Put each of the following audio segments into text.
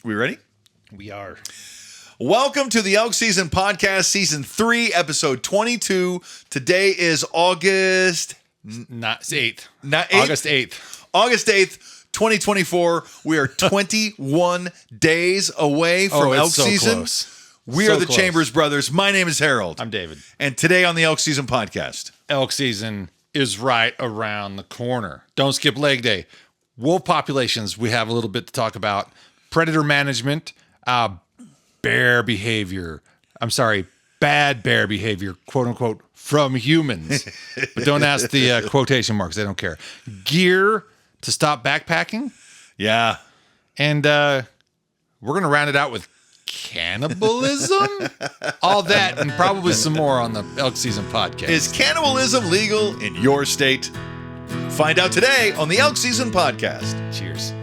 We ready? We are. Welcome to the Elk Season Podcast, Season 3, Episode 22. Today is August 8th. August 8th. August 8th, 2024. We are 21 days away from Elk Season. Close. We are the Chambers Brothers. My name is Harold. I'm David. And today on the Elk Season Podcast. Elk season is right around the corner. Don't skip leg day. Wolf populations, we have a little bit to talk about. Predator management, bear behavior. I'm sorry, bad bear behavior, quote unquote, from humans. But don't ask the quotation marks. They don't care. Gear to stop backpacking. Yeah. And we're going to round it out with cannibalism. All that and probably some more on the Elk Season Podcast. Is cannibalism legal in your state? Find out today on the Elk Season Podcast. Cheers.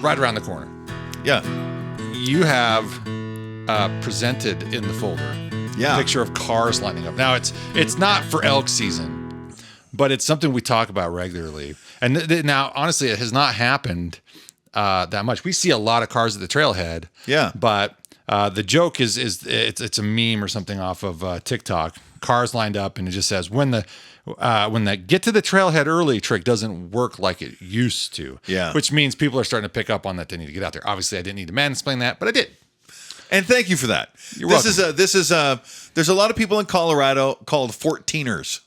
Right around the corner. Yeah. You have presented in the folder a picture of cars lining up. Now, it's not for elk season, but it's something we talk about regularly. And now, honestly, it has not happened that much. We see a lot of cars at the trailhead. Yeah. But the joke is it's a meme or something off of TikTok. Cars lined up, and it just says when the get to the trailhead early trick doesn't work like it used to. Yeah. Which means people are starting to pick up on that they need to get out there. Obviously, I didn't need to mansplain that, but I did. And thank you for that. You're welcome. There's a lot of people in Colorado called 14ers.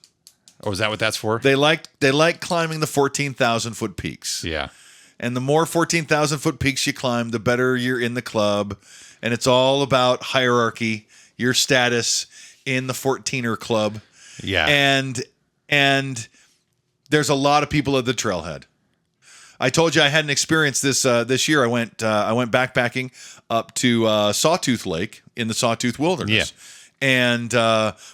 Oh, is that what that's for? They like climbing the 14,000 foot peaks. Yeah. And the more 14,000 foot peaks you climb, the better you're in the club. And it's all about hierarchy, your status in the 14er club. Yeah. And there's a lot of people at the trailhead. I told you I had an experience this year. I went backpacking up to Sawtooth Lake in the Sawtooth Wilderness. Yeah. And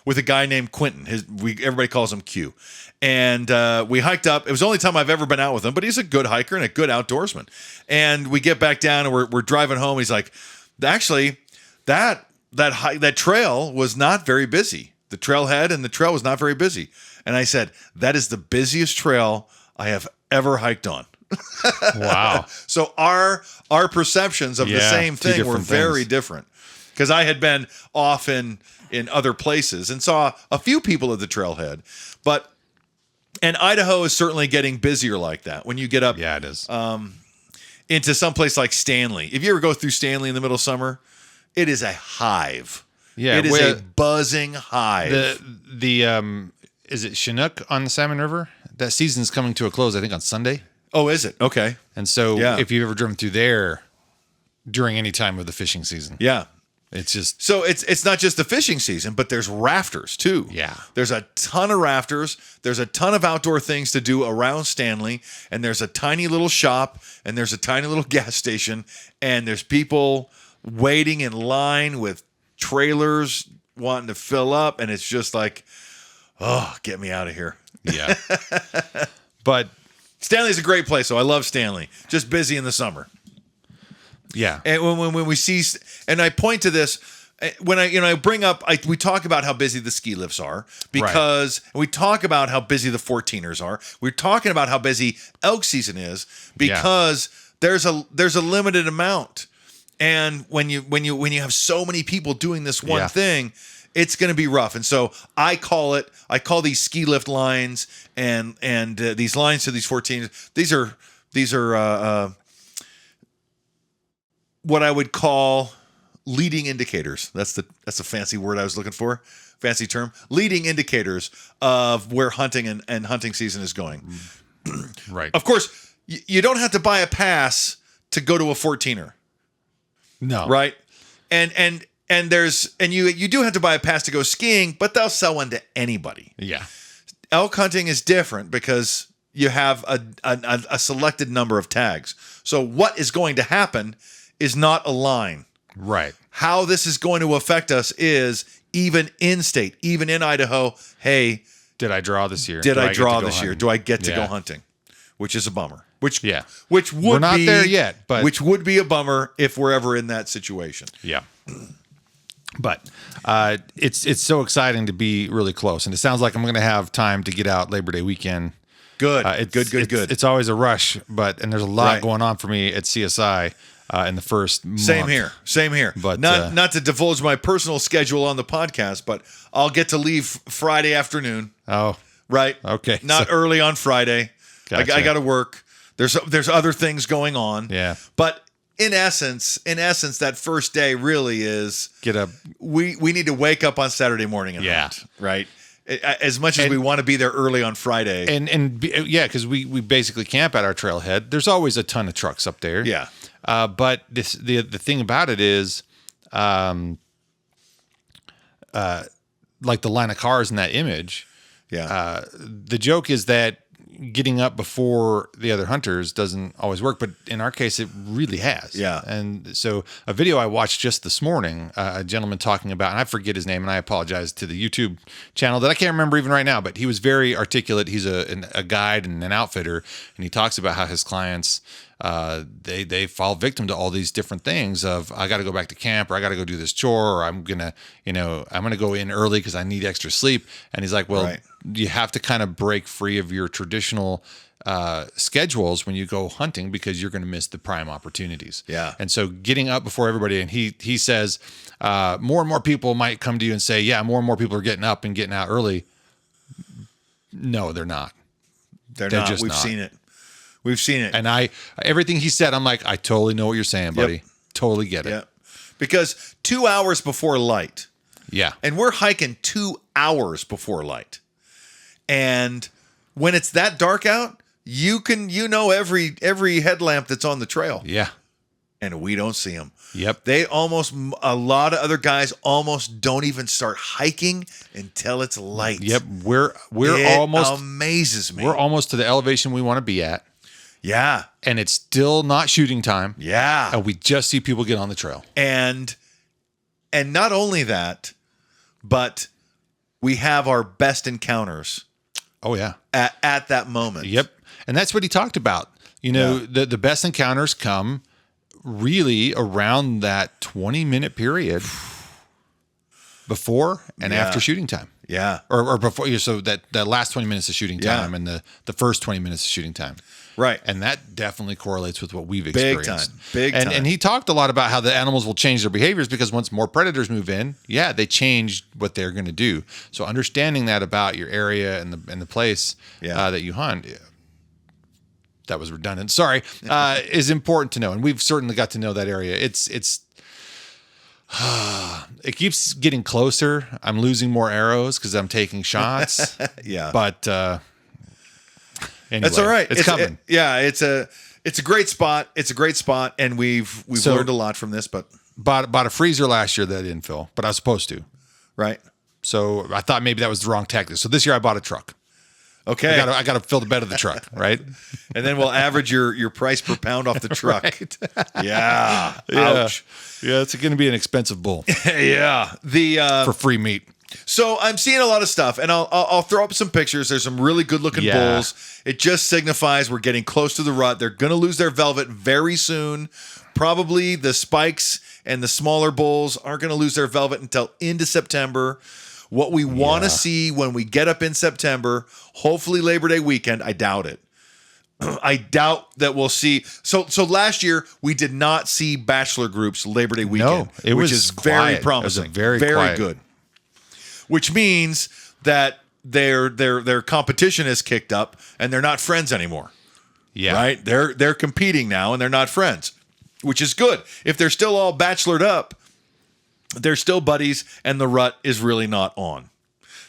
with a guy named Quentin. Everybody calls him Q. And we hiked up. It was the only time I've ever been out with him, but he's a good hiker and a good outdoorsman. And we get back down and we're driving home. He's like, actually, that trail was not very busy. The trailhead and the trail was not very busy. And I said, that is the busiest trail I have ever hiked on. Wow. So our perceptions of the same thing were very different. Because I had been off in other places and saw a few people at the trailhead. And Idaho is certainly getting busier like that. When you get up it is. Into some place like Stanley. If you ever go through Stanley in the middle of summer, it is a hive. Yeah, it is a buzzing hive. Is it Chinook on the Salmon River? That season's coming to a close, I think, on Sunday. Oh, is it? Okay. And so if you've ever driven through there during any time of the fishing season. Yeah. It's just... So it's not just the fishing season, but there's rafters too. Yeah. There's a ton of rafters. There's a ton of outdoor things to do around Stanley. And there's a tiny little shop. And there's a tiny little gas station. And there's people waiting in line with trailers wanting to fill up. And it's just like, oh, get me out of here. Yeah. But Stanley's a great place, so I love Stanley. Just busy in the summer. Yeah. And when we see, and I point to this, when I bring up, we talk about how busy the ski lifts are because we talk about how busy the 14ers are. We're talking about how busy elk season is because there's a limited amount. And when you have so many people doing this one thing, it's going to be rough. And so I call these ski lift lines and these lines to these 14s. These are what I would call leading indicators. That's a fancy word I was looking for. Fancy term. Leading indicators of where hunting and hunting season is going. Right. Of course, you don't have to buy a pass to go to a 14er. No. Right? And you do have to buy a pass to go skiing, but they'll sell one to anybody. Yeah. Elk hunting is different because you have a selected number of tags. So what is going to happen is not a line. Right. How this is going to affect us is even in state, even in Idaho, hey, did I draw this year? Did I draw this year? Do I get to go hunting? Which is a bummer. Which would we're not there yet, but which would be a bummer if we're ever in that situation. Yeah. But it's so exciting to be really close, and it sounds like I'm going to have time to get out Labor Day weekend. Good, good. It's always a rush, and there's a lot going on for me at CSI in the first month. Same here. But not to divulge my personal schedule on the podcast, but I'll get to leave Friday afternoon. Oh, right. Okay. Not early on Friday. Gotcha. I got to work. There's other things going on. Yeah. But in essence, that first day really is get up. We need to wake up on Saturday morning and hunt, right? As much as we want to be there early on Friday, because we basically camp at our trailhead. There's always a ton of trucks up there. Yeah. But the thing about it is, like the line of cars in that image. Yeah. The joke is that getting up before the other hunters doesn't always work, but in our case, it really has. Yeah. And so a video I watched just this morning, a gentleman talking about, and I forget his name, and I apologize to the YouTube channel that I can't remember even right now, but he was very articulate. He's a guide and an outfitter, and he talks about how his clients, they fall victim to all these different things of, I got to go back to camp, or I got to go do this chore, or I'm going to go in early because I need extra sleep. And he's like, well, you have to kind of break free of your traditional schedules when you go hunting, because you're going to miss the prime opportunities. Yeah. And so getting up before everybody, and he says, more and more people might come to you and say, yeah, more and more people are getting up and getting out early. No, they're not. They're not. Just We've not. seen it. We've seen it. And everything he said, I'm like, I totally know what you're saying, buddy. Yep. Totally get it. Yeah. Because 2 hours before light. Yeah. And we're hiking 2 hours before light. And when it's that dark out, you know every headlamp that's on the trail. Yeah. And we don't see them. Yep. A lot of other guys almost don't even start hiking until it's light. Yep. We're it almost amazes me. We're almost to the elevation we want to be at. Yeah. And it's still not shooting time. Yeah. And we just see people get on the trail. And not only that, but we have our best encounters. Oh yeah. At that moment. Yep. And that's what he talked about. The best encounters come really around that 20-minute period before and after shooting time. Yeah. Or before, so that last 20 minutes of shooting time and the first 20 minutes of shooting time. Right. And that definitely correlates with what we've experienced. Big time. And he talked a lot about how the animals will change their behaviors because once more predators move in, they change what they're going to do. So understanding that about your area and the place that you hunt, that was redundant. Sorry, is important to know. And we've certainly got to know that area. It keeps getting closer. I'm losing more arrows because I'm taking shots. Yeah. But anyway, that's all right. It's coming. It's a great spot. It's a great spot, and we've learned a lot from this. But bought a freezer last year that I didn't fill, but I was supposed to. Right. So I thought maybe that was the wrong tactic. So this year I bought a truck. Okay. I got to fill the bed of the truck, right? And then we'll average your price per pound off the truck. Right. Yeah. Ouch. Yeah, it's going to be an expensive bull. Yeah. For free meat. So I'm seeing a lot of stuff, and I'll throw up some pictures. There's some really good looking bulls. It just signifies we're getting close to the rut. They're going to lose their velvet very soon. Probably the spikes and the smaller bulls aren't going to lose their velvet until into September. What we want to see when we get up in September, hopefully Labor Day weekend, I doubt it. I doubt that we'll see. So last year we did not see bachelor groups Labor Day weekend, which is very promising, very good. Which means that their competition is kicked up and they're not friends anymore. Yeah, right. They're competing now and they're not friends, which is good. If they're still all bachelored up, they're still buddies, and the rut is really not on.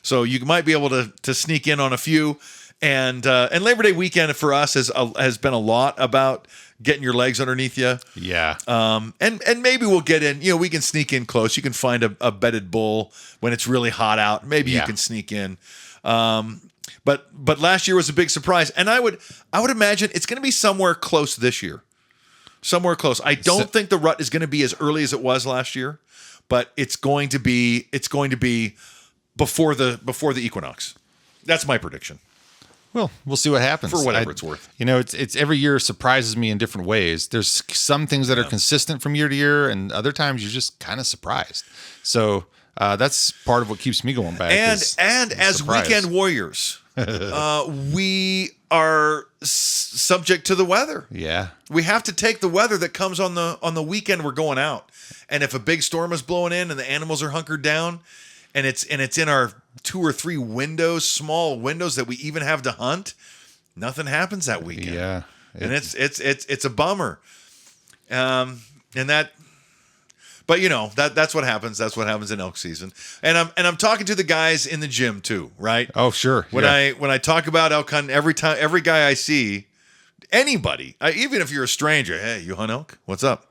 So you might be able to sneak in on a few. And Labor Day weekend for us has been a lot about getting your legs underneath you. Yeah. And maybe we'll get in. We can sneak in close. You can find a bedded bull when it's really hot out. Maybe you can sneak in. But last year was a big surprise, and I would imagine it's going to be somewhere close this year. Somewhere close. I don't think the rut is going to be as early as it was last year. But it's going to be before the equinox. That's my prediction. Well, we'll see what happens. For whatever it's worth. It's every year surprises me in different ways. There's some things that are consistent from year to year, and other times you're just kind of surprised. So that's part of what keeps me going back. And as weekend warriors, we are subject to the weather. Yeah, we have to take the weather that comes on the weekend we're going out. And if a big storm is blowing in and the animals are hunkered down, and it's in our 2 or 3 windows, small windows that we even have to hunt, nothing happens that weekend. Yeah, and it's a bummer. And that, but that's what happens. That's what happens in elk season. And I'm talking to the guys in the gym too, right? Oh, sure. When I talk about elk hunting, every guy I see, anybody, even if you're a stranger, hey, you hunt elk? What's up?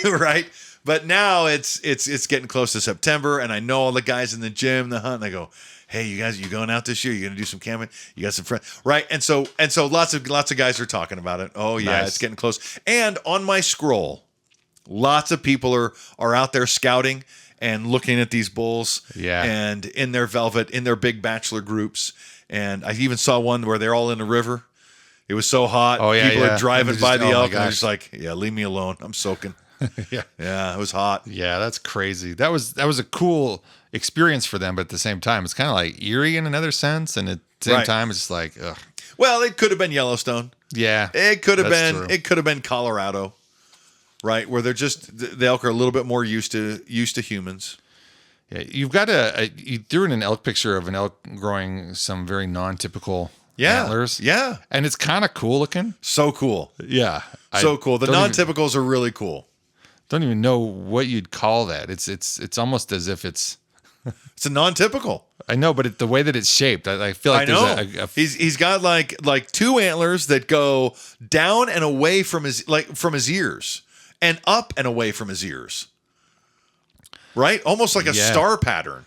Right? But now it's getting close to September, and I know all the guys in the gym, the hunt, and I go, hey, you guys, you going out this year? You gonna do some camping? You got some friends, right? And so lots of guys are talking about it. Oh yeah, It's getting close. And on my scroll, lots of people are out there scouting and looking at these bulls. Yeah. And in their velvet, in their big bachelor groups. And I even saw one where they're all in the river. It was so hot. Oh yeah, people are driving by the elk, and they're gosh. just like, yeah, leave me alone. I'm soaking. Yeah, it was hot. Yeah, that's crazy. That was a cool experience for them, but at the same time, it's kind of like eerie in another sense, and at the same time, it's just like, ugh. Well, it could have been Yellowstone. Yeah, it could have been. True. It could have been Colorado, right? Where they're just the elk are a little bit more used to humans. Yeah, you've got you threw in an elk picture of an elk growing some very non-typical antlers. Yeah, and it's kind of cool looking. So cool. Yeah, so cool. The non-typicals are really cool. Don't even know what you'd call that. It's almost as if it's a non-typical. I know, but the way that it's shaped, I feel like there's he's got like 2 antlers that go down and away from his ears, and up and away from his ears. Right, almost like a star pattern.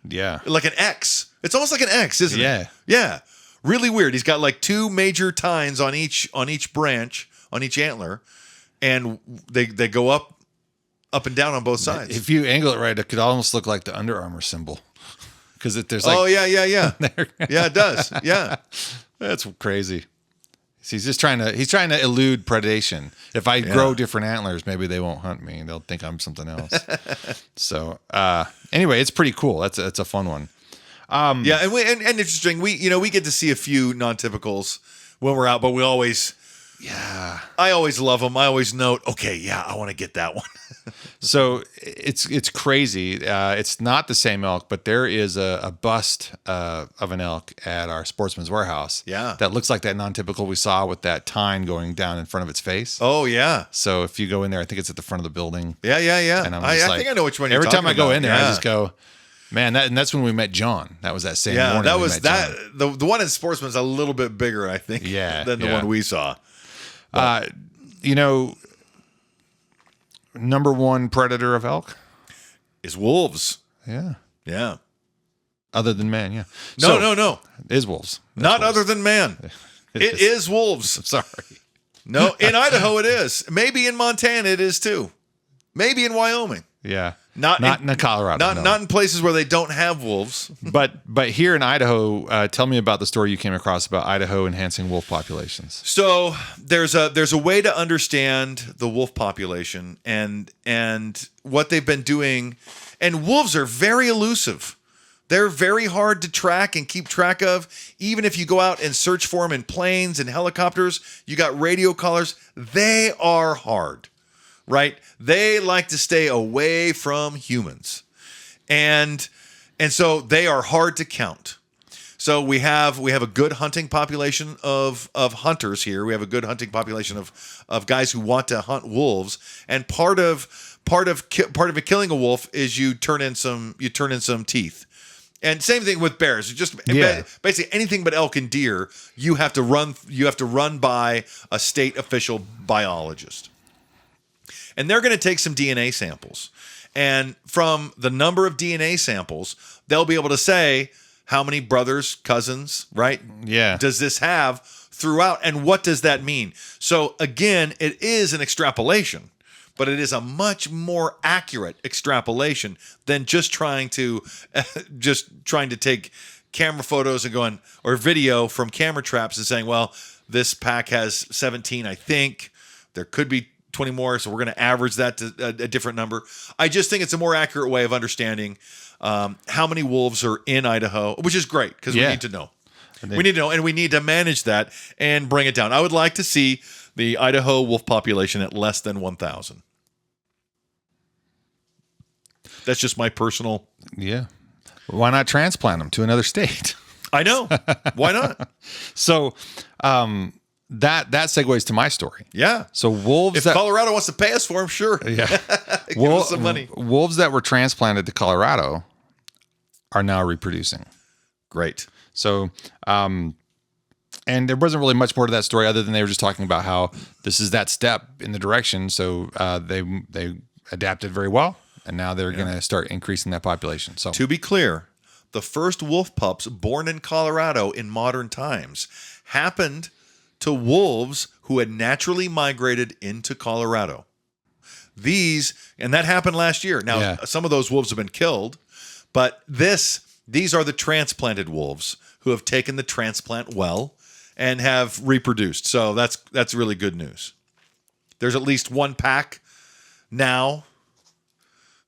Yeah, like an X. It's almost like an X, isn't it? Yeah. Really weird. He's got like 2 major tines on each branch, on each antler, and they go up and down on both sides. If you angle it right, it could almost look like the Under Armour symbol, because there's like, oh yeah, yeah, it does. Yeah, that's crazy. He's just trying to elude predation. If I grow different antlers, maybe they won't hunt me. They'll think I'm something else. So anyway, it's pretty cool. It's a fun one. And interesting. We get to see a few non-typicals when we're out, but we always. Yeah, I always love them. I always note, okay, yeah, I want to get that one. So it's crazy. It's not the same elk, but there is a bust of an elk at our Sportsman's Warehouse. Yeah, that looks like that non-typical we saw with that tine going down in front of its face. Oh yeah. So if you go in there, I think it's at the front of the building. Yeah. And I think I know which one. Every time I go about. in there, I just go, man. That's when we met John. That was that same morning. That was that. John. The one in Sportsman's a little bit bigger, I think. Than the one we saw. Number one predator of elk is wolves. Yeah. Other than man, yeah. No. It is wolves. Not wolves. Other than man. It is wolves. I'm sorry. No, in Idaho it is. Maybe in Montana it is too. Maybe in Wyoming. Yeah. Not in Colorado. Not in places where they don't have wolves. But here in Idaho, tell me about the story you came across about Idaho enhancing wolf populations. So there's a way to understand the wolf population and what they've been doing. And wolves are very elusive. They're very hard to track and keep track of. Even if you go out and search for them in planes and helicopters, you got radio collars. They are hard. Right? They like to stay away from humans. And so they are hard to count. So we have a good hunting population of hunters here. We have a good hunting population of guys who want to hunt wolves. And part of killing a wolf is you turn in some teeth. And same thing with bears. Basically anything but elk and deer, you have to run by a state official biologist. And they're going to take some DNA samples. And from the number of DNA samples, they'll be able to say how many brothers, cousins, right? Yeah. Does this have throughout? And what does that mean? So again, it is an extrapolation, but it is a much more accurate extrapolation than just trying to take camera photos and going, or video from camera traps and saying, well, this pack has 17, I think. There could be 20 more, so we're going to average that to a different number. I just think it's a more accurate way of understanding how many wolves are in Idaho, which is great because we need to know. We need to know, and we need to manage that and bring it down. I would like to see the Idaho wolf population at less than 1,000. That's just my personal... Yeah. Why not transplant them to another state? I know. Why not? So that segues to my story. Yeah. So wolves... If Colorado wants to pay us for them, sure. Yeah. Give us some money. Wolves that were transplanted to Colorado are now reproducing. Great. So, and there wasn't really much more to that story other than they were just talking about how this is that step in the direction. So they adapted very well, and now they're going to start increasing that population. So to be clear, the first wolf pups born in Colorado in modern times happened to wolves who had naturally migrated into Colorado. And that happened last year. Now, some of those wolves have been killed, but these are the transplanted wolves who have taken the transplant well and have reproduced. So that's really good news. There's at least one pack now.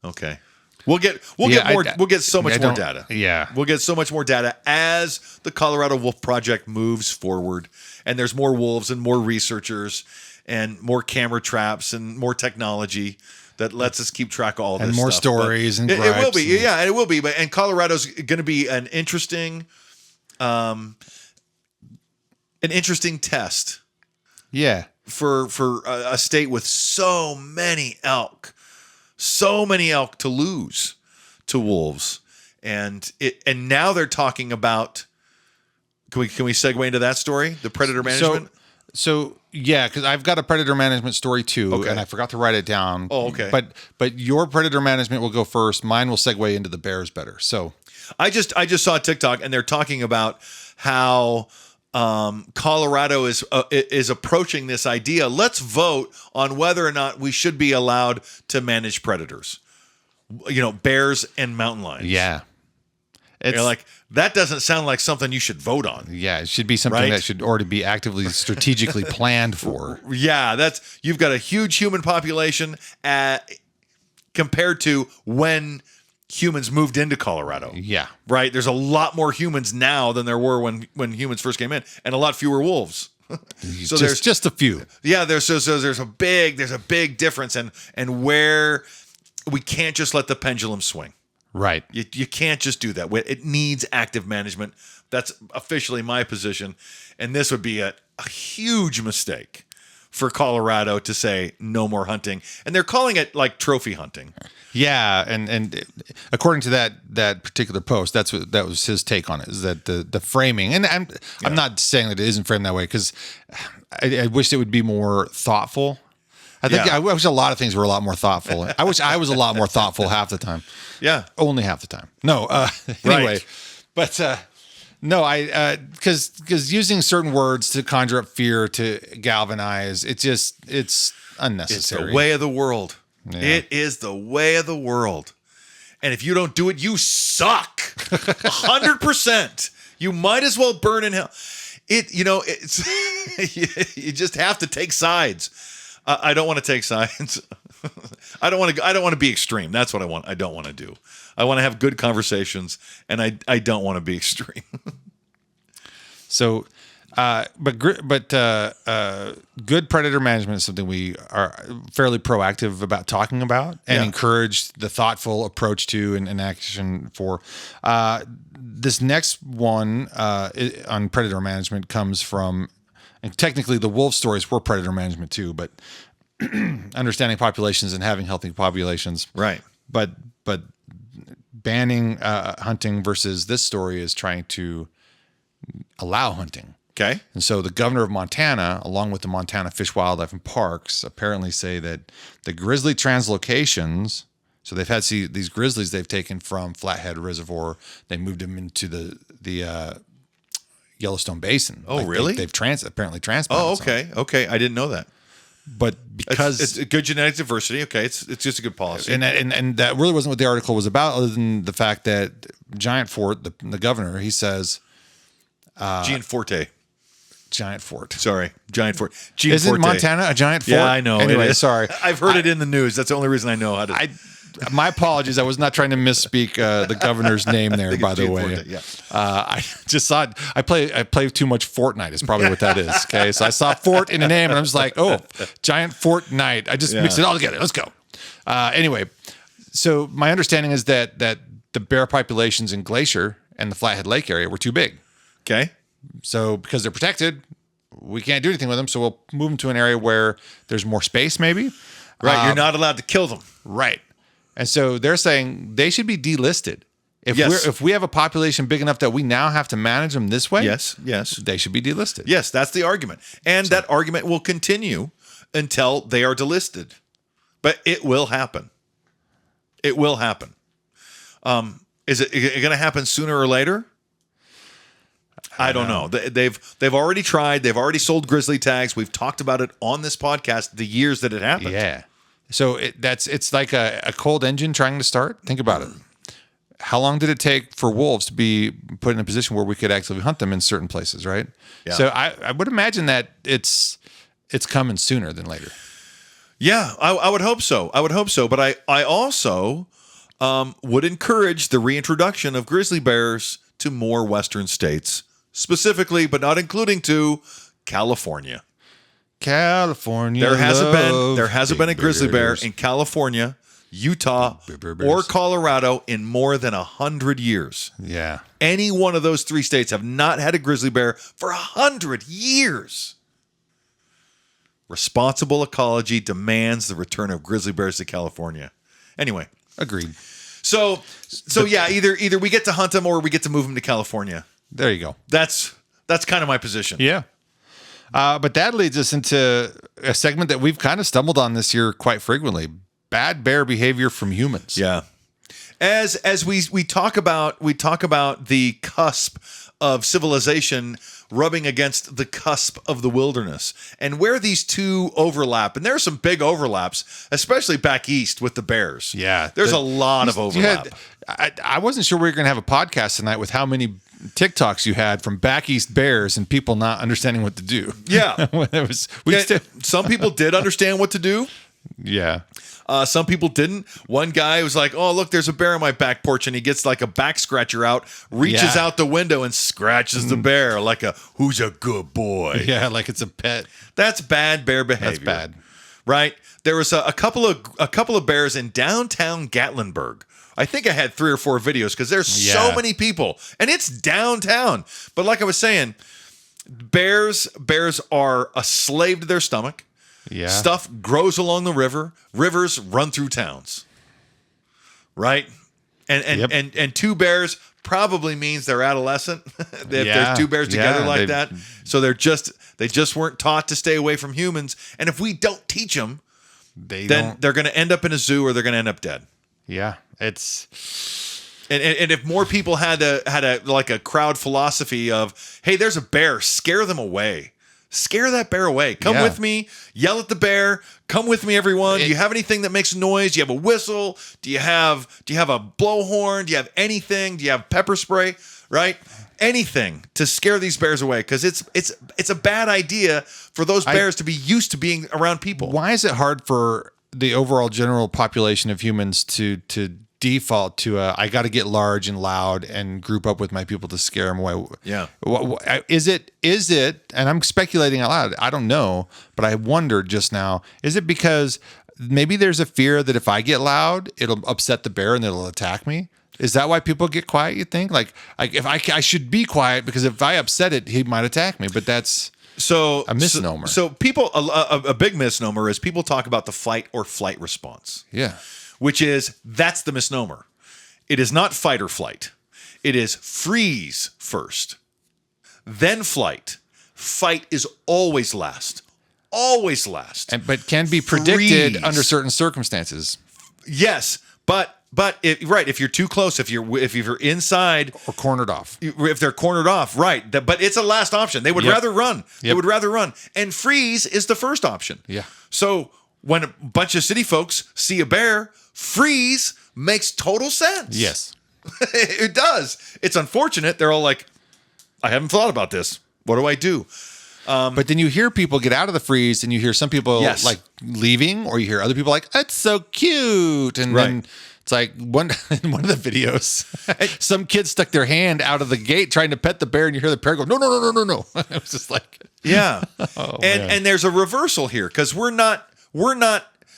Okay. We'll get so much more data. Yeah. We'll get so much more data as the Colorado Wolf Project moves forward, and there's more wolves and more researchers and more camera traps and more technology that lets us keep track of all this and more stuff. Stories and it will be. Yeah, it will be. And Colorado's going to be an interesting test. Yeah. For a state with so many elk to lose to wolves. And now they're talking about, can we segue into that story? The predator management? So yeah, because I've got a predator management story too, and I forgot to write it down. Oh, okay. But your predator management will go first. Mine will segue into the bears better. So I just saw TikTok, and they're talking about how Colorado is approaching this idea. Let's vote on whether or not we should be allowed to manage predators. Bears and mountain lions. Yeah. You're like, that doesn't sound like something you should vote on. Yeah, it should be something that should already be actively strategically planned for. Yeah, you've got a huge human population compared to when humans moved into Colorado. Yeah. Right? There's a lot more humans now than there were when humans first came in, and a lot fewer wolves. So there's just a few. Yeah, there's a big difference, and where we can't just let the pendulum swing. Right. You can't just do that. It needs active management. That's officially my position. And this would be a huge mistake for Colorado to say no more hunting. And they're calling it like trophy hunting. Yeah, and according to that particular post, that was his take on it, is that the framing, and I'm not saying that it isn't framed that way, because I wish it would be more thoughtful. I wish a lot of things were a lot more thoughtful. I wish I was a lot more thoughtful half the time. Yeah. Only half the time. No. Anyway, right. But no, because using certain words to conjure up fear, to galvanize, it's unnecessary. It's the way of the world. Yeah. It is the way of the world. And if you don't do it, you suck. 100%. You might as well burn in hell. It's you just have to take sides. I don't want to take sides. I don't want to be extreme. That's what I want. I don't want to do. I want to have good conversations, and I don't want to be extreme. So, but good predator management is something we are fairly proactive about talking about, and encourage the thoughtful approach to and action for. This next one on predator management comes from. And technically, the wolf stories were predator management too, but understanding populations and having healthy populations, right? But banning hunting versus this story is trying to allow hunting. Okay, and so the governor of Montana, along with the Montana Fish, Wildlife, and Parks, apparently say that the grizzly translocations. So they've had these grizzlies they've taken from Flathead Reservoir. They moved them into the Yellowstone Basin. Oh, really? They've apparently transplanted. Oh, okay. Okay. I didn't know that. but because it's a good genetic diversity. Okay, it's just a good policy. And that really wasn't what the article was about, other than the fact that Giant Fort, the governor, he says, Giant Fort. Sorry, Giant Fort. Isn't Montana a giant fort? Yeah, I know. Anyway, sorry. I've heard it in the news. That's the only reason I know how to. My apologies. I was not trying to misspeak the governor's name there, by the way. Forte, yeah. I just saw it. I play too much Fortnite is probably what that is. Okay. So I saw Fort in a name and I'm just like, oh, Giant Fortnite. I just mixed it all together. Let's go. Anyway, so my understanding is that the bear populations in Glacier and the Flathead Lake area were too big. Okay. So because they're protected, we can't do anything with them. So we'll move them to an area where there's more space, maybe. Right. You're not allowed to kill them. Right. And so they're saying they should be delisted. If we have a population big enough that we now have to manage them this way, yes, they should be delisted. Yes, that's the argument. And that argument will continue until they are delisted. But it will happen. It will happen. Is it going to happen sooner or later? I don't know. They've already tried. They've already sold grizzly tags. We've talked about it on this podcast the years that it happened. Yeah. So it's like a cold engine trying to start. Think about it. How long did it take for wolves to be put in a position where we could actually hunt them in certain places, right? Yeah. So I would imagine that it's coming sooner than later. Yeah, I would hope so. But I also would encourage the reintroduction of grizzly bears to more western states, specifically, but not including to California. There hasn't been a grizzly bear in California, Utah, or Colorado in more than 100 years. Yeah. Any one of those three states have not had a grizzly bear for 100 years. Responsible ecology demands the return of grizzly bears to California. Anyway. Agreed. So yeah, either we get to hunt them or we get to move them to California. There you go. That's kind of my position. Yeah. But that leads us into a segment that we've kind of stumbled on this year quite frequently: bad bear behavior from humans. Yeah. As we talk about the cusp of civilization rubbing against the cusp of the wilderness, and where these two overlap, and there are some big overlaps, especially back east with the bears. Yeah. There's a lot of overlap. I wasn't sure we were going to have a podcast tonight with how many TikToks you had from back east bears and people not understanding what to do. Yeah. Some people did understand what to do. Yeah. Some people didn't. One guy was like, oh, look, there's a bear on my back porch. And he gets like a back scratcher out, reaches out the window and scratches the bear like who's a good boy. Yeah, like it's a pet. That's bad bear behavior. That's bad. Right? There was a couple of bears in downtown Gatlinburg. I think I had 3 or 4 videos because there's so many people. And it's downtown. But like I was saying, bears are a slave to their stomach. Yeah. Stuff grows along the river. Rivers run through towns. Right? And 2 bears probably means they're adolescent. If there's 2 bears together like that. So they just weren't taught to stay away from humans. And if we don't teach them, then they're going to end up in a zoo or they're going to end up dead. Yeah. And if more people had a like a crowd philosophy of, hey, there's a bear, scare them away. Scare that bear away. Come with me. Yell at the bear. Come with me, everyone. Do you have anything that makes noise? Do you have a whistle? Do you have a blowhorn? Do you have anything? Do you have pepper spray? Right? Anything to scare these bears away, because it's a bad idea for those bears to be used to being around people. Why is it hard for the overall general population of humans to default to I got to get large and loud and group up with my people to scare them away? Yeah. Is it, and I'm speculating out loud, I don't know, but I wondered just now, is it because maybe there's a fear that if I get loud, it'll upset the bear and it'll attack me? Is that why people get quiet, you think? Like if I should be quiet because if I upset it, he might attack me, but that's a misnomer. So people, a big misnomer is people talk about the fight or flight response. Yeah. Which is, that's the misnomer. It is not fight or flight. It is freeze first, then flight. Fight is always last. Always last. But can be predicted under certain circumstances. Yes, but But if you're too close, if you're inside or cornered off, if they're cornered off, right? But it's a last option. They would rather run. They would rather run, and freeze is the first option. Yeah. So when a bunch of city folks see a bear, freeze makes total sense. Yes, it does. It's unfortunate. They're all like, I haven't thought about this. What do I do? But then you hear people get out of the freeze, and you hear some people like leaving, or you hear other people like, "That's so cute," and then it's like in one of the videos, some kid stuck their hand out of the gate trying to pet the bear, and you hear the bear go, "No, no, no, no, no, no!" It was just like, and there's a reversal here because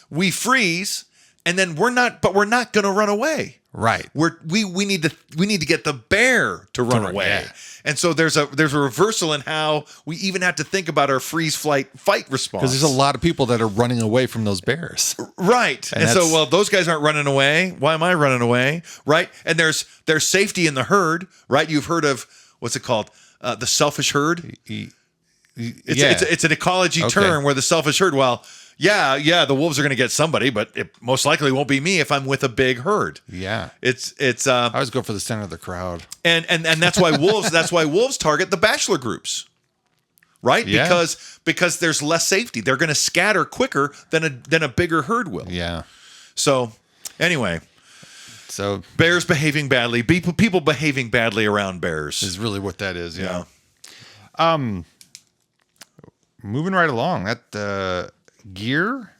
we freeze, and then we're not going to run away. Right. We need to get the bear to run away. Yeah. And so there's a reversal in how we even have to think about our freeze fight response. Because there's a lot of people that are running away from those bears. Right. And so, well, those guys aren't running away. Why am I running away? Right. And there's safety in the herd, right? You've heard of, what's it called? The selfish herd. It's an ecology term where the selfish herd, well, yeah, the wolves are going to get somebody, but it most likely won't be me if I'm with a big herd. Yeah, it's. I always go for the center of the crowd, and that's why wolves target the bachelor groups, right? Yeah. Because there's less safety. They're going to scatter quicker than a bigger herd will. Yeah. So anyway, bears behaving badly, people behaving badly around bears is really what that is. Yeah. Moving right along, that gear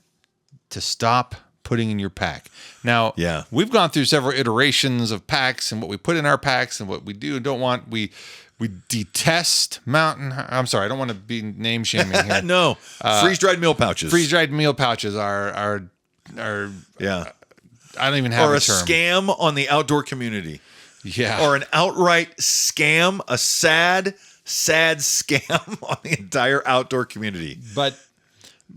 to stop putting in your pack. Now, we've gone through several iterations of packs and what we put in our packs and what we do and don't want. We detest mountain. I'm sorry, I don't want to be name shaming here. No, freeze-dried meal pouches. Freeze-dried meal pouches are I don't even have a term. Scam on the outdoor community. Yeah, or an outright scam, a sad scam on the entire outdoor community.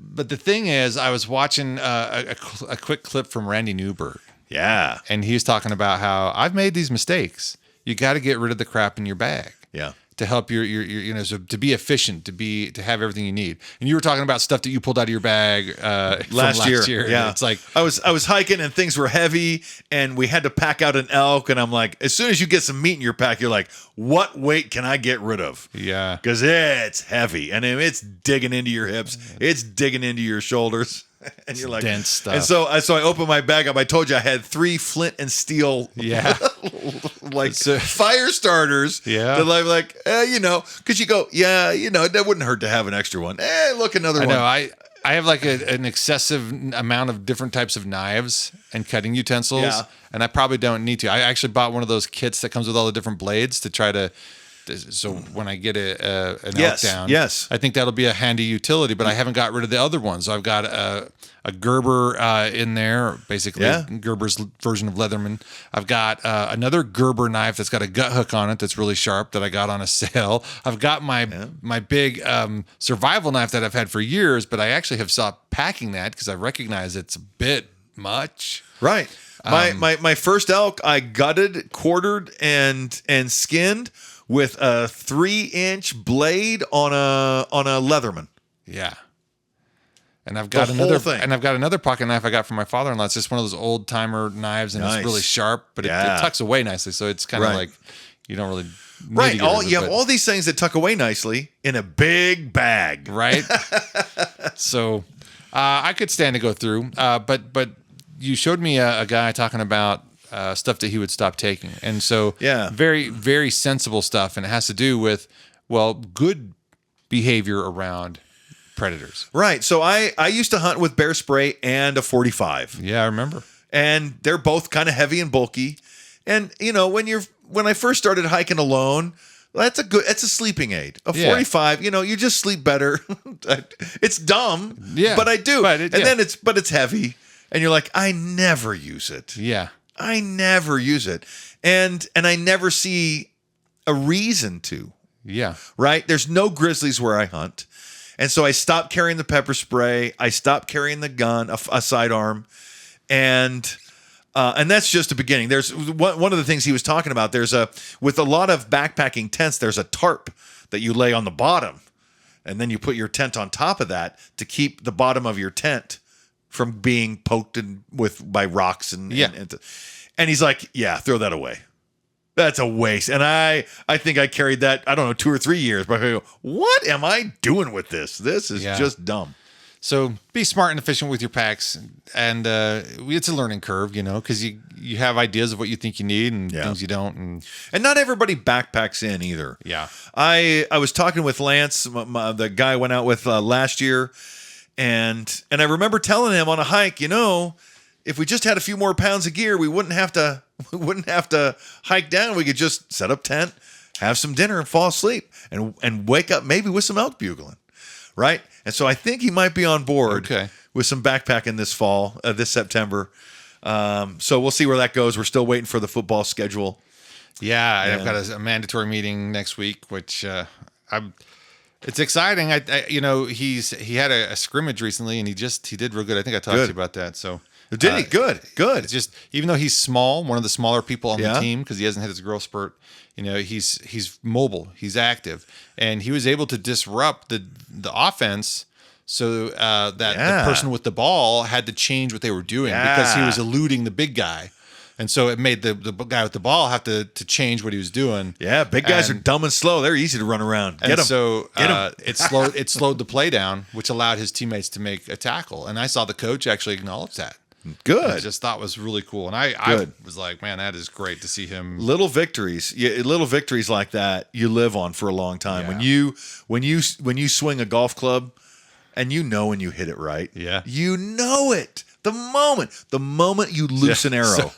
But the thing is, I was watching a quick clip from Randy Newberg. Yeah. And he was talking about how I've made these mistakes. You got to get rid of the crap in your bag. Yeah. To help your so to be efficient, to have everything you need. And you were talking about stuff that you pulled out of your bag last year. Yeah. It's like I was hiking and things were heavy and we had to pack out an elk, and I'm like, as soon as you get some meat in your pack, you're like, what weight can I get rid of? Yeah. Because it's heavy and it's digging into your hips, it's digging into your shoulders. And you're like dense stuff. And so I opened my bag up. I told you I had 3 flint and steel fire starters. Yeah. That I'm like, because you go, that wouldn't hurt to have an extra one. Look, another one. I have like an excessive amount of different types of knives and cutting utensils. Yeah. And I probably don't need to. I actually bought one of those kits that comes with all the different blades to try to. So when I get an elk down, I think that'll be a handy utility. But I haven't got rid of the other ones. So I've got a Gerber in there, basically Gerber's version of Leatherman. I've got another Gerber knife that's got a gut hook on it that's really sharp that I got on a sale. I've got my big survival knife that I've had for years, but I actually have stopped packing that because I recognize it's a bit much. Right. My first elk I gutted, quartered, and skinned with a 3-inch blade on a Leatherman. Yeah. And I've got another pocket knife I got from my father-in-law. It's just one of those old timer knives, and it's really sharp, but it tucks away nicely. So it's kind of like you don't really need to get rid of it, you have all these things that tuck away nicely in a big bag, right? So I could stand to go through, but you showed me a guy talking about stuff that he would stop taking, and so very, very sensible stuff, and it has to do with good behavior around predators. Right. So I used to hunt with bear spray and a 45. Yeah, I remember. And they're both kind of heavy and bulky. And when I first started hiking alone, that's a sleeping aid. A 45, you just sleep better. It's dumb, but I do. But it's heavy, and you're like, I never use it. Yeah. I never use it. And I never see a reason to. Yeah. Right? There's no grizzlies where I hunt. And so I stopped carrying the pepper spray. I stopped carrying the gun, a sidearm. And that's just the beginning. There's one of the things he was talking about. With a lot of backpacking tents, there's a tarp that you lay on the bottom. And then you put your tent on top of that to keep the bottom of your tent from being poked by rocks and And he's like, yeah, throw that away. That's a waste. And I think I carried that, I don't know, 2 or 3 years. But I go, what am I doing with this? This is just dumb. So be smart and efficient with your packs. And it's a learning curve, because you have ideas of what you think you need and things you don't. And not everybody backpacks in either. Yeah. I was talking with Lance, the guy I went out with last year. And I remember telling him on a hike, if we just had a few more pounds of gear, we wouldn't have to hike down. We could just set up tent, have some dinner, and fall asleep, and wake up maybe with some elk bugling, right? And so I think he might be on board with some backpacking this fall, this September. So we'll see where that goes. We're still waiting for the football schedule. Yeah, I've got a mandatory meeting next week, which it's exciting. He had a scrimmage recently, and he did real good. I think I talked to you about that. So. Did he? Good. It's just, even though he's small, one of the smaller people on the team, because he hasn't had his growth spurt, he's mobile, he's active, and he was able to disrupt the offense so that the person with the ball had to change what they were doing because he was eluding the big guy. And so it made the guy with the ball have to change what he was doing. Yeah, big guys are dumb and slow. They're easy to run around. Get 'em. So it slowed the play down, which allowed his teammates to make a tackle. And I saw the coach actually acknowledge that. Good. I just thought was really cool. And I was like, man, that is great to see him. Little victories like that you live on for a long time. Yeah. When you swing a golf club and when you hit it right. Yeah. You know it. The moment you loose an arrow,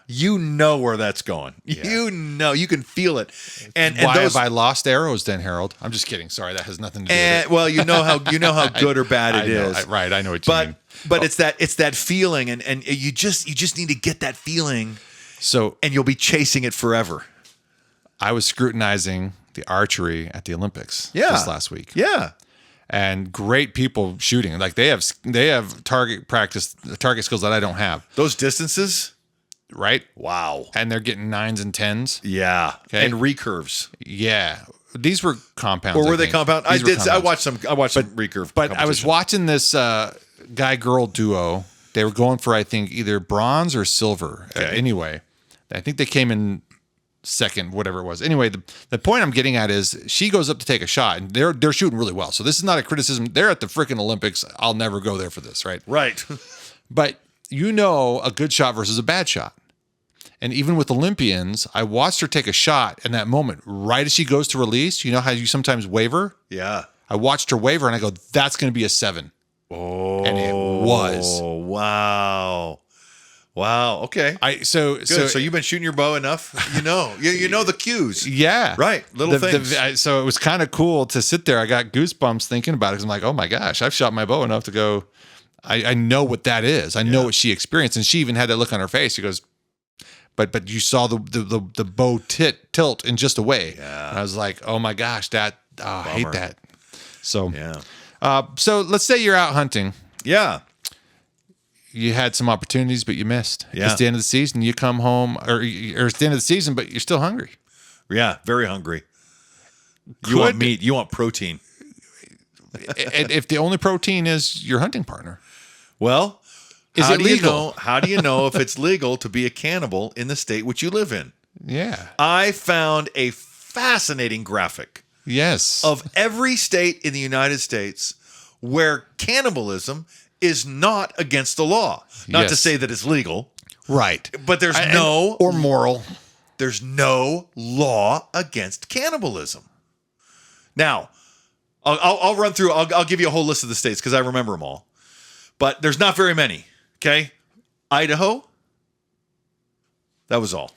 you know where that's going. Yeah. You can feel it. And why have I lost arrows then, Harold? I'm just kidding. Sorry, that has nothing to do with it. Well, you know how good or bad it is. Right, I know what you mean. But it's that feeling, and you just need to get that feeling. So, and you'll be chasing it forever. I was scrutinizing the archery at the Olympics this last week. Yeah. And great people shooting. Like they have target skills that I don't have. Those distances, right? Wow. And they're getting 9s and 10s. Yeah. Okay. And recurves. Yeah. These were compounds. Or were they compound? I watched some recurve. But I was watching this guy-girl duo. They were going for, I think, either bronze or silver. Okay. Anyway, I think they came in second, whatever it was. Anyway, the point I'm getting at is she goes up to take a shot, and they're shooting really well. So this is not a criticism. They're at the freaking Olympics. I'll never go there for this, right? Right. But a good shot versus a bad shot. And even with Olympians, I watched her take a shot in that moment, right as she goes to release. You know how you sometimes waver? Yeah. I watched her waver, and I go, that's going to be a 7. Oh. And it was. Wow. Okay. So you've been shooting your bow enough. You know the cues. Yeah. Right. Little things. So it was kind of cool to sit there. I got goosebumps thinking about it because I'm like, oh my gosh, I've shot my bow enough to go. I know what that is. I know what she experienced, and she even had that look on her face. She goes, but you saw the bow tilt in just a way. Yeah. And I was like, oh my gosh, I hate that. So yeah. So let's say you're out hunting. Yeah. You had some opportunities, but you missed. Yeah. It's the end of the season. You come home, or it's the end of the season, but you're still hungry. Yeah, very hungry. You want meat. You want protein. And if the only protein is your hunting partner, well, is it legal? How do you know if it's legal to be a cannibal in the state which you live in? Yeah. I found a fascinating graphic. Yes. Of every state in the United States where cannibalism is not against the law. Not to say that it's legal. Right. But there's or moral. There's no law against cannibalism. Now, I'll run through, I'll give you a whole list of the states because I remember them all. But there's not very many. Okay? Idaho. That was all.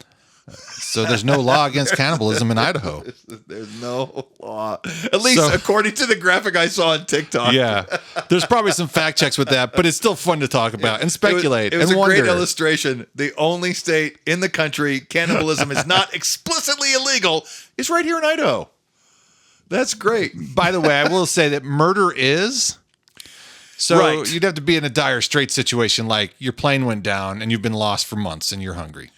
So there's no law against cannibalism in Idaho. There's no law. At least according to the graphic I saw on TikTok. Yeah. There's probably some fact checks with that, but it's still fun to talk about and speculate. It was and a wonder. great illustration. The only state in the country cannibalism is not explicitly illegal is right here in Idaho. That's great. By the way, I will say that murder is. So right. You'd have to be in a dire straight situation, like your plane went down and you've been lost for months and you're hungry.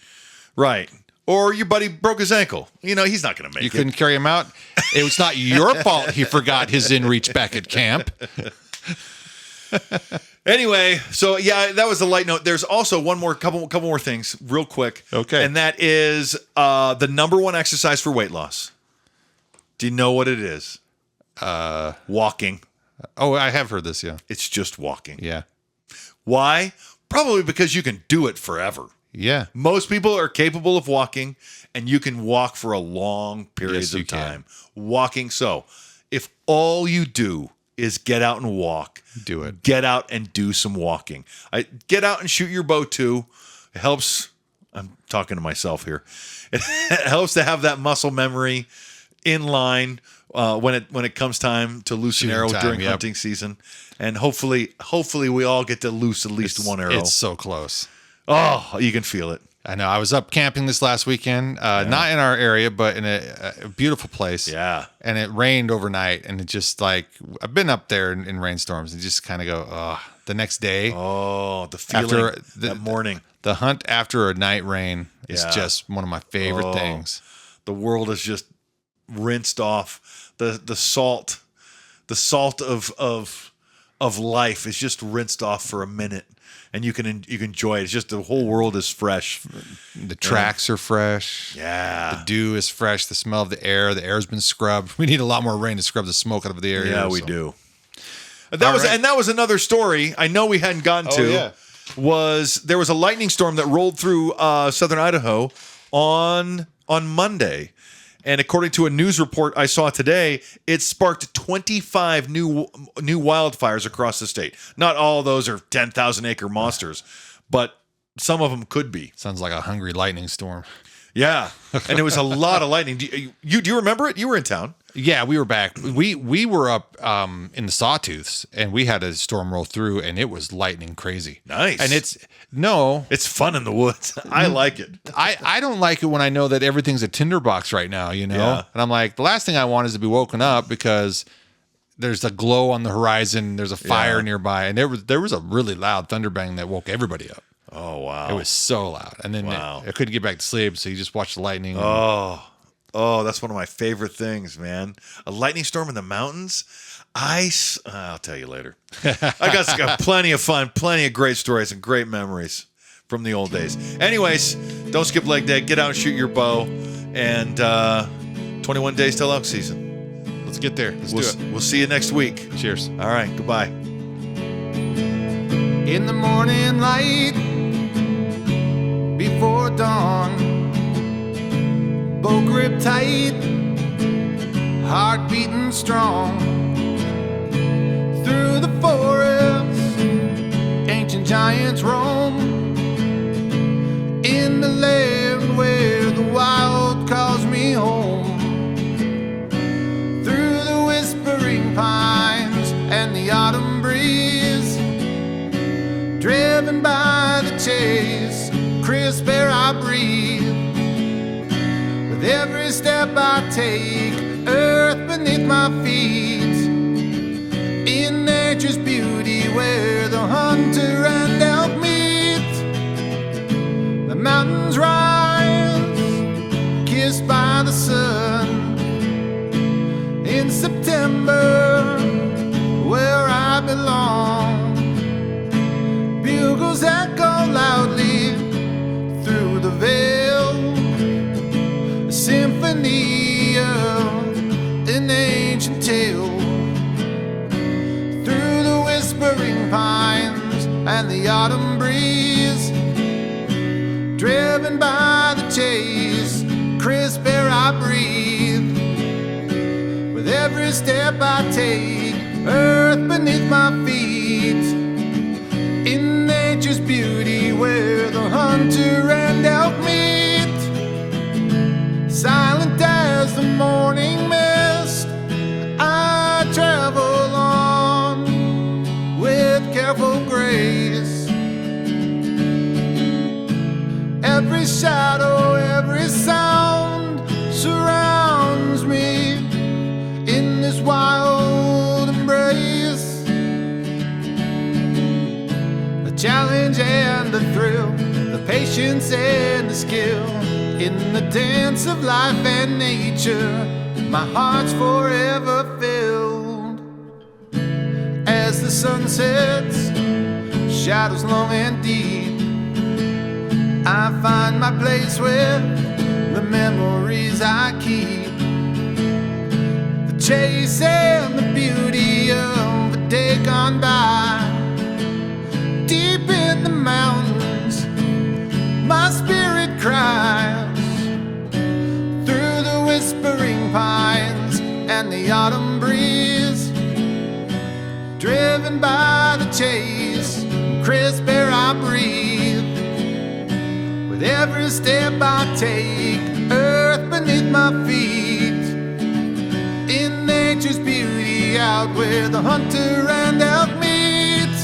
Right. Or your buddy broke his ankle. He's not going to make it. You couldn't carry him out. It was not your fault he forgot his inReach back at camp. Anyway, so yeah, that was a light note. There's also couple more things real quick. Okay. And that is the number one exercise for weight loss. Do you know what it is? Walking. Oh, I have heard this, yeah. It's just walking. Yeah. Why? Probably because you can do it forever. Yeah. Most people are capable of walking, and you can walk for a long periods of time. Walking. So if all you do is get out and walk, do it. Get out and do some walking. Get out and shoot your bow too. It helps. I'm talking to myself here. It helps to have that muscle memory in line when it comes time to loose an arrow during hunting season. And hopefully we all get to loose at least one arrow. It's so close. Oh, you can feel it. I know. I was up camping this last weekend, not in our area, but in a beautiful place. Yeah. And it rained overnight, and it just like, I've been up there in rainstorms and just kind of go, the next day. Oh, the feeling after that morning. The hunt after a night rain is just one of my favorite things. The world is just rinsed off. The salt of life is just rinsed off for a minute. And you can enjoy it. It's just the whole world is fresh. The tracks are fresh. Yeah. The dew is fresh. The smell of the air's been scrubbed. We need a lot more rain to scrub the smoke out of the air. Yeah, we do. And that was another story I know we hadn't gotten to. Yeah. There was a lightning storm that rolled through southern Idaho on Monday. And according to a news report I saw today, it sparked 25 new wildfires across the state. Not all of those are 10,000 acre monsters, but some of them could be. Sounds like a hungry lightning storm. Yeah, and it was a lot of lightning. Do you remember it? You were in town. Yeah, we were back. We were up in the Sawtooths, and we had a storm roll through, and it was lightning crazy. Nice. And it's fun in the woods. I like it. I don't like it when I know that everything's a tinderbox right now, you know? Yeah. And I'm like, the last thing I want is to be woken up because there's a glow on the horizon, there's a fire nearby, and there was a really loud thunder bang that woke everybody up. Oh, wow. It was so loud. And then I couldn't get back to sleep, so you just watched the lightning. Oh, that's one of my favorite things, man. A lightning storm in the mountains. I'll tell you later. I got plenty of fun, plenty of great stories and great memories from the old days. Anyways, don't skip leg day. Get out and shoot your bow. And 21 days till elk season. Let's get there. Let's do it. We'll see you next week. Cheers. All right. Goodbye. In the morning light, before dawn, bow grip tight, heart beating strong. Through the forest, ancient giants roam, in the land where the wild calls me home. Through the whispering pines and the autumn breeze, driven by the chase, crisp air I breathe. With every step I take, earth beneath my feet. In nature's beauty where the hunter and elk meet. The mountains rise, kissed by the sun. In September, where I belong, bugles echo loudly through the veil, a symphony of an ancient tale. Through the whispering pines and the autumn breeze, driven by the chase, crisp air I breathe. With every step I take, earth beneath my feet. In nature's beauty where the hunter and elk meet. Silent as the morning mist, I travel on with careful grace. Every shadow, every sound surrounds me in this wild embrace. The challenge and the thrill, the patience and the skill, in the dance of life and nature, my heart's forever filled. As the sun sets shadows long and deep. I find my place where the memories I keep, the chase and the beauty of a day gone by. Deep in the mountains, my spirit cries, through the whispering pines and the autumn breeze, driven by the chase, crisp air I breathe. With every step I take, earth beneath my feet, in nature's beauty, out where the hunter and elk meet.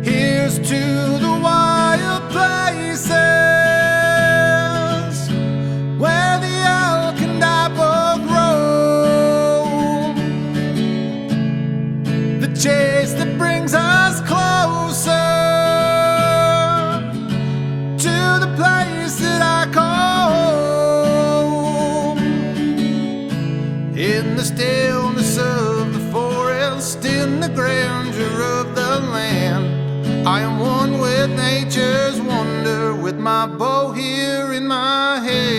Here's to the wild places where the elk and I both roam, the chase that brings us closer to the place that I call home. In the stillness of the forest, in the grandeur of the land, I am one with nature's wonder, with my bow here in my hand.